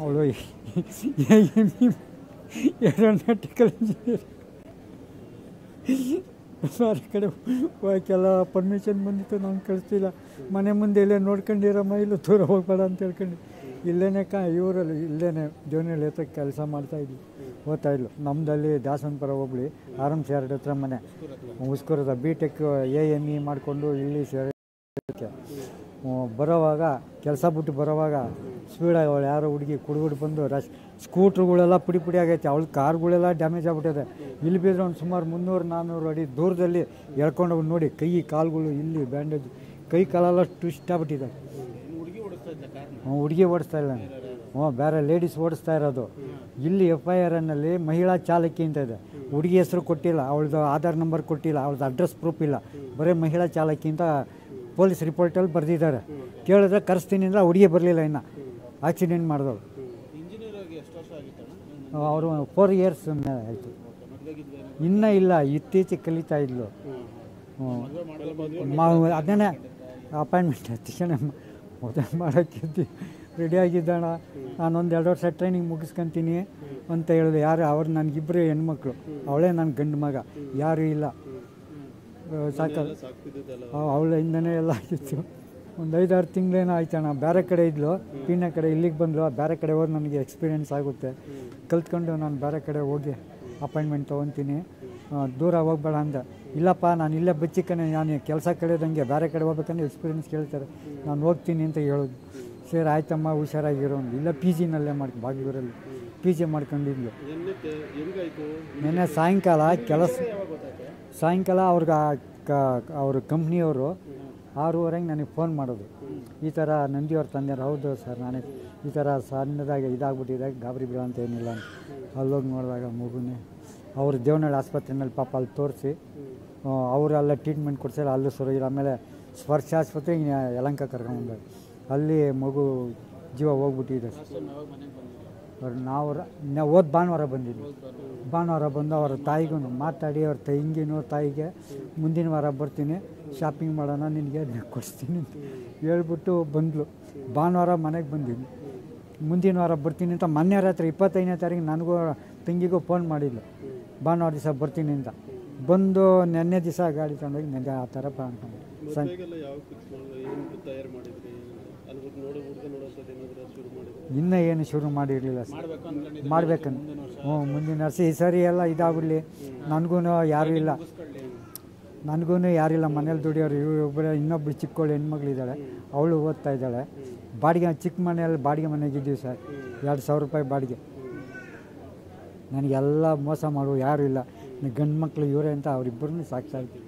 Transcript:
ಅವಳು aeronautical engineer. ಬೇರೆ ಕಡೆ ಹೋಗೋಕ್ಕೆಲ್ಲ ಪರ್ಮಿಷನ್ ಬಂದಿತ್ತು, ನಾನು ಕಳಿಸ್ತಿಲ್ಲ. ಮನೆ ಮುಂದೆ ಇಲ್ಲೇ ನೋಡ್ಕೊಂಡಿರಮ್ಮ, ಇಲ್ಲ ದೂರ ಹೋಗ್ಬೇಡ ಅಂತ ಹೇಳ್ಕೊಂಡು ಇಲ್ಲೇ ಇವರಲ್ಲಿ ಇಲ್ಲೇ ಜೋನಿಯಲ್ಲಿ ಎತ್ತಕ್ಕೆ ಕೆಲಸ ಮಾಡ್ತಾಯಿದ್ವಿ, ಓದ್ತಾಯಿದ್ಲು. ನಮ್ಮದಲ್ಲಿ ದಾಸನಪುರ ಹೋಗ್ಲಿ RM2 ಹತ್ರ ಮನೆ, ಉಸ್ಕೂರದ BTech AME ಮಾಡಿಕೊಂಡು ಇಲ್ಲಿ ಸೇರೋಕ್ಕೆ ಬರೋವಾಗ, ಕೆಲಸ ಬಿಟ್ಟು ಬರೋವಾಗ ಸ್ಪೀಡಾಗಿ ಅವಳು ಯಾರೋ ಹುಡುಗಿ ಕುಡ್ಬಿಟ್ಟು ಬಂದು ಸ್ಕೂಟ್ರುಗಳೆಲ್ಲ ಪುಡಿ ಆಗೈತೆ, ಅವಳು ಕಾರ್ಗಳೆಲ್ಲ ಡ್ಯಾಮೇಜ್ ಆಗ್ಬಿಟ್ಟಿದೆ. ಇಲ್ಲಿ ಬಿದ್ದರೆ ಒಂದು ಸುಮಾರು 300-400 ಅಡಿ ದೂರದಲ್ಲಿ ಎಳ್ಕೊಂಡು ನೋಡಿ, ಕೈ ಕಾಲುಗಳು ಇಲ್ಲಿ ಬ್ಯಾಂಡೇಜ್, ಕೈ ಕಾಲೆಲ್ಲ ಟ್ವಿಸ್ಟ್ ಆಗ್ಬಿಟ್ಟಿದೆ. ಹುಡುಗಿ ಓಡಿಸ್ತಾ ಇಲ್ಲ, ಬೇರೆ ಲೇಡೀಸ್ ಓಡಿಸ್ತಾ ಇರೋದು. ಇಲ್ಲಿ FIRನಲ್ಲಿ ಮಹಿಳಾ ಚಾಲಕಿ ಅಂತ ಇದೆ, ಹುಡುಗಿ ಹೆಸರು ಕೊಟ್ಟಿಲ್ಲ, ಅವಳದು ಆಧಾರ್ ನಂಬರ್ ಕೊಟ್ಟಿಲ್ಲ, ಅವಳದು ಅಡ್ರೆಸ್ ಪ್ರೂಫ್ ಇಲ್ಲ, ಬರೀ ಮಹಿಳಾ ಚಾಲಕಿ ಅಂತ ಪೊಲೀಸ್ ರಿಪೋರ್ಟಲ್ಲಿ ಬರೆದಿದ್ದಾರೆ. ಕೇಳಿದ್ರೆ ಕರೆಸ್ತೀನಿ ಅಂದರೆ ಹುಡುಗಿ ಬರಲಿಲ್ಲ, ಇನ್ನು ಆಕ್ಸಿಡೆಂಟ್ ಮಾಡಿದವರು. ಅವರು 4 years ಆಯಿತು, ಇನ್ನೂ ಇಲ್ಲ, ಇತ್ತೀಚೆಗೆ ಕಲಿತಾ ಇದ್ಲು. ಅದನ್ನೇ ಅಪಾಯಿಂಟ್ಮೆಂಟ್ ತಕ್ಷಣ ಮದುವೆ ಮಾಡೋಕ್ಕಿದ್ದು ರೆಡಿಯಾಗಿದ್ದಾಣ. ನಾನೊಂದು 2 ವರ್ಷ ಟ್ರೈನಿಂಗ್ ಮುಗಿಸ್ಕೊತೀನಿ ಅಂತ ಹೇಳಿದೆ. ಯಾರು ಅವ್ರು ನನಗಿಬ್ಬರು ಹೆಣ್ಮಕ್ಳು, ಅವಳೇ ನನ್ನ ಗಂಡು ಮಗ, ಯಾರೂ ಇಲ್ಲ. ಅವಳಿಂದನೇ ಎಲ್ಲ ಆಗಿತ್ತು. ಒಂದು 5-6 ತಿಂಗಳೇನೋ ಆಯ್ತಣ್ಣ. ಬೇರೆ ಕಡೆ ಇದ್ಲು, ಪೀಣ್ಯ ಕಡೆ, ಇಲ್ಲಿಗೆ ಬಂದಳು. ಬೇರೆ ಕಡೆ ಹೋಗಿ ನನಗೆ ಎಕ್ಸ್ಪೀರಿಯೆನ್ಸ್ ಆಗುತ್ತೆ, ಕಲ್ತ್ಕೊಂಡು ನಾನು ಬೇರೆ ಕಡೆ ಹೋಗಿ ಅಪಾಯಿಂಟ್ಮೆಂಟ್ ತೊಗೊತೀನಿ, ದೂರ ಹೋಗ್ಬೇಡ ಅಂದೆ. ಇಲ್ಲಪ್ಪ, ನಾನು ಇಲ್ಲೇ ಬಚ್ಚಿಕ್ಕನೆ, ನಾನು ಕೆಲಸ ಕಳೆದಂಗೆ ಬೇರೆ ಕಡೆ ಹೋಗ್ಬೇಕಂದ್ರೆ ಎಕ್ಸ್ಪೀರಿಯೆನ್ಸ್ ಕೇಳ್ತಾರೆ, ನಾನು ಹೋಗ್ತೀನಿ ಅಂತ ಹೇಳೋದು. ಸರಿ ಆಯ್ತಮ್ಮ, ಹುಷಾರಾಗಿರೋ. ಇಲ್ಲ PGನಲ್ಲೇ ಬಾಗಲೂರಲ್ಲಿ PG ಮಾಡ್ಕೊಂಡಿದ್ಲು. ನೆನ್ನೆ ಸಾಯಂಕಾಲ ಸಾಯಂಕಾಲ ಅವ್ರ ಕಂಪ್ನಿಯವರು 6:30 ನನಗೆ ಫೋನ್ ಮಾಡೋದು, ಈ ಥರ ನಂದಿಯವ್ರ ತಂದೆಯವ್ರು. ಹೌದು ಸರ್, ನಾನೇ ಈ ಥರ ಸಣ್ಣದಾಗಿ ಇದಾಗ್ಬಿಟ್ಟಿದೆ, ಗಾಬರಿ ಬಿಡೋ ಅಂತ ಏನಿಲ್ಲ ಅಂತ. ಅಲ್ಲೋಗಿ ನೋಡಿದಾಗ ಮಗುನೇ ಅವರು ದೇವನಹಳ್ಳಿ ಆಸ್ಪತ್ರೆಯಲ್ಲಿ ಪಾಪ ಅಲ್ಲಿ ತೋರಿಸಿ ಅವರೆಲ್ಲ ಟ್ರೀಟ್ಮೆಂಟ್ ಕೊಡ್ಸಿಲ್ಲ, ಅಲ್ಲೂ ಸುರಗಿಲ್ಲ. ಆಮೇಲೆ ಸ್ಪರ್ಶ ಆಸ್ಪತ್ರೆ ಯಲಹಂಕ ಕರ್ಕೊಂಡ್ಬಂದಾಗ ಅಲ್ಲಿ ಮಗು ಜೀವ ಹೋಗ್ಬಿಟ್ಟಿದೆ. ನಾವು ಭಾನುವಾರ ಬಂದಿದ್ವಿ. ಭಾನುವಾರ ಬಂದು ಅವ್ರ ತಾಯಿಗೂ ಮಾತಾಡಿ, ಅವ್ರ ತಂಗಿನೂ ತಾಯಿಗೆ ಮುಂದಿನ ವಾರ ಬರ್ತೀನಿ, ಶಾಪಿಂಗ್ ಮಾಡೋಣ, ನಿನಗೆ ಕೊಡಿಸ್ತೀನಿ ಅಂತ ಹೇಳ್ಬಿಟ್ಟು ಬಂದಳು. ಭಾನುವಾರ ಮನೆಗೆ ಬಂದಿದ್ವಿ. ಮುಂದಿನ ವಾರ ಬರ್ತೀನಿ ಅಂತ ಮೊನ್ನೆ ರಾತ್ರಿ 25ನೇ ತಾರೀಕು ನನಗೂ ತಂಗಿಗೂ ಫೋನ್ ಮಾಡಿದ್ಲು, ಭಾನುವಾರ ದಿವಸ ಬರ್ತೀನಿ ಅಂತ. ಬಂದು ನೆನ್ನೆ ದಿವಸ ಗಾಡಿ ತಗೊಂಡೋಗಿ ನೆನ್ನೆ ಆ ಥರ ಅನ್ಕೊಂಡು ಇನ್ನೂ ಏನು ಶುರು ಮಾಡಿರಲಿಲ್ಲ ಮಾಡ್ಬೇಕಂತ. ಮುಂದಿನ ವರ್ಷ ಈ ಸರಿ ಎಲ್ಲ ಇದಾಗ್ಬಿಡಲಿ. ನನಗೂ ಯಾರಿಲ್ಲ ಮನೇಲಿ ದುಡಿಯೋರು. ಒಬ್ಬರೇ ಇನ್ನೊಬ್ಬರು ಚಿಕ್ಕವಳು ಹೆಣ್ಮಗಳಿದ್ದಾಳೆ, ಅವಳು ಓದ್ತಾ ಇದ್ದಾಳೆ. ಬಾಡಿಗೆ ಚಿಕ್ಕ ಮನೆಯಲ್ಲಿ ಬಾಡಿಗೆ ಮನೆಗಿದ್ದೀವಿ ಸರ್, 2,000 ರೂಪಾಯಿ ಬಾಡಿಗೆ. ನನಗೆಲ್ಲ ಮೋಸ ಮಾಡುವ ಯಾರೂ ಇಲ್ಲ, ಗಂಡು ಮಕ್ಕಳು ಇವರೇ ಅಂತ ಅವರಿಬ್ಬರನ್ನೂ ಸಾಕ್ತಾ ಇದ್ವಿ.